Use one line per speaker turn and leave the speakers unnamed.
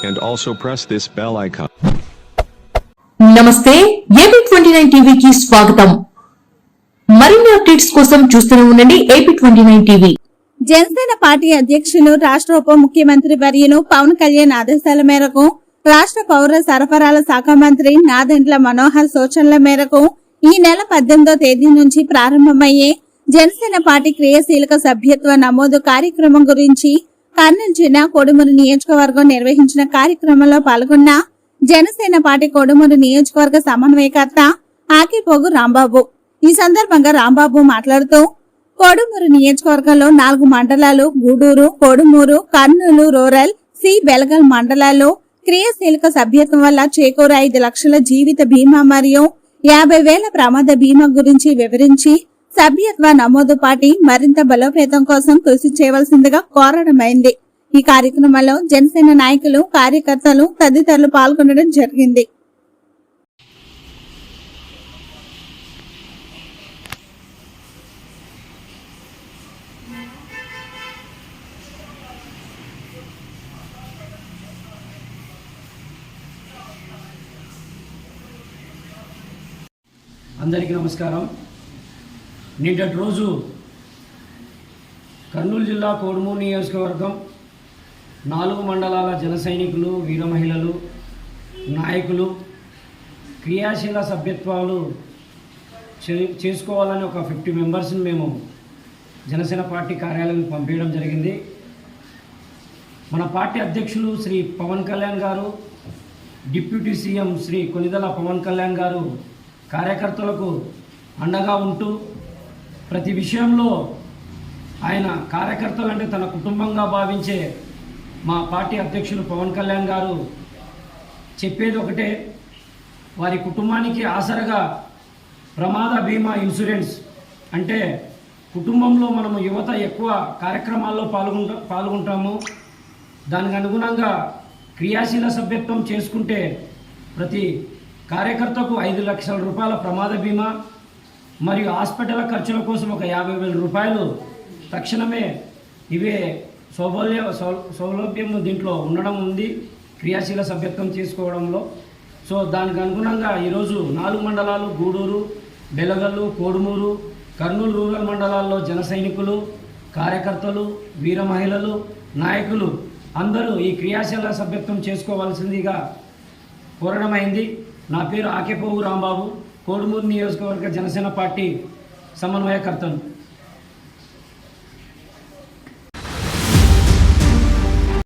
and also press this bell icon.
నమస్తే AP29 టీవీకి స్వాగతం. మరిన్ని అప్డేట్స్ కోసం చూస్తూనే ఉండండి AP29 టీవీ.
జనసేన పార్టీ అధ్యక్షులు రాష్ట్ర ఉప ముఖ్యమంత్రి వర్యులు పవన్ కళ్యాణ్ ఆదేశాల మేరకు రాష్ట్ర పౌర సరఫరాల శాఖ మంత్రి నాదెండ్ల మనోహర్ సూచనల మేరకు ఈ నెల 18వ తేదీ నుంచి ప్రారంభమయ్యే జనసేన పార్టీ క్రియాశీలక సభ్యత్వ నమోదు కార్యక్రమం గురించి కర్నూలు జిల్లా కొడుమూరు నియోజకవర్గం నిర్వహించిన కార్యక్రమంలో పాల్గొన్న జనసేన పార్టీ కొడుమూరు నియోజకవర్గ సమన్వయకర్త ఆకిపోగు రాంబాబు. ఈ సందర్భంగా రాంబాబు మాట్లాడుతూ కొడుమూరు నియోజకవర్గంలో 4 మండలాలు గూడూరు, కొడుమూరు, కర్నూలు రూరల్, సి బెలగల్ మండలాల్లో క్రియాశీలక సభ్యత్వం వల్ల చేకూరు 5 లక్షల జీవిత బీమా మరియు 50,000 ప్రమాద బీమా గురించి వివరించి సభ్యత్వ నమోదు పార్టీ మరింత బలోపేతం కోసం కృషి చేయవలసిందిగా కోరడమైంది. ఈ కార్యక్రమంలో జనసేన నాయకులు, కార్యకర్తలు తదితరులు పాల్గొనడం జరిగింది.
అందరికీ నమస్కారం. నిన్నటి రోజు కర్నూలు జిల్లా కొడుమూరు నియోజకవర్గం 4 మండలాల జన సైనికులు, వీర మహిళలు, నాయకులు క్రియాశీల సభ్యత్వాలు చేసుకోవాలని ఒక 50 మెంబర్స్ని మేము జనసేన పార్టీ కార్యాలయానికి పంపించడం జరిగింది. మన పార్టీ అధ్యక్షులు శ్రీ పవన్ కళ్యాణ్ గారు, డిప్యూటీ సీఎం శ్రీ కొనిదెల పవన్ కళ్యాణ్ గారు కార్యకర్తలకు అండగా ఉంటూ ప్రతి విషయంలో ఆయన కార్యకర్తలంటే తన కుటుంబంగా భావించే మా పార్టీ అధ్యక్షులు పవన్ కళ్యాణ్ గారు చెప్పేది ఒకటే, వారి కుటుంబానికి ఆసరగా ప్రమాద బీమా ఇన్సూరెన్స్ అంటే కుటుంబంలో మనము యువత ఎక్కువ కార్యక్రమాల్లో పాల్గొంటాము. దానికి అనుగుణంగా క్రియాశీల సభ్యత్వం చేసుకుంటే ప్రతి కార్యకర్తకు 5 లక్షల రూపాయల ప్రమాద బీమా మరియు హాస్పిటల్ ఖర్చుల కోసం ఒక 50,000 రూపాయలు తక్షణమే ఇవే సౌలభ్యం దీంట్లో ఉండడం ఉంది క్రియాశీల సభ్యత్వం చేసుకోవడంలో. సో దానికి అనుగుణంగా ఈరోజు 4 మండలాలు గూడూరు, బెలగల్లు, కోడుమూరు, కర్నూలు రూరల్ మండలాల్లో జన సైనికులు, కార్యకర్తలు, వీర మహిళలు, నాయకులు అందరూ ఈ క్రియాశీల సభ్యత్వం చేసుకోవాల్సిందిగా కోరడమైంది. నా పేరు ఆకిపోగు రాంబాబు, కోడుమూరు నియోజకవర్గ జనసేన పార్టీ సమన్వయకర్తను.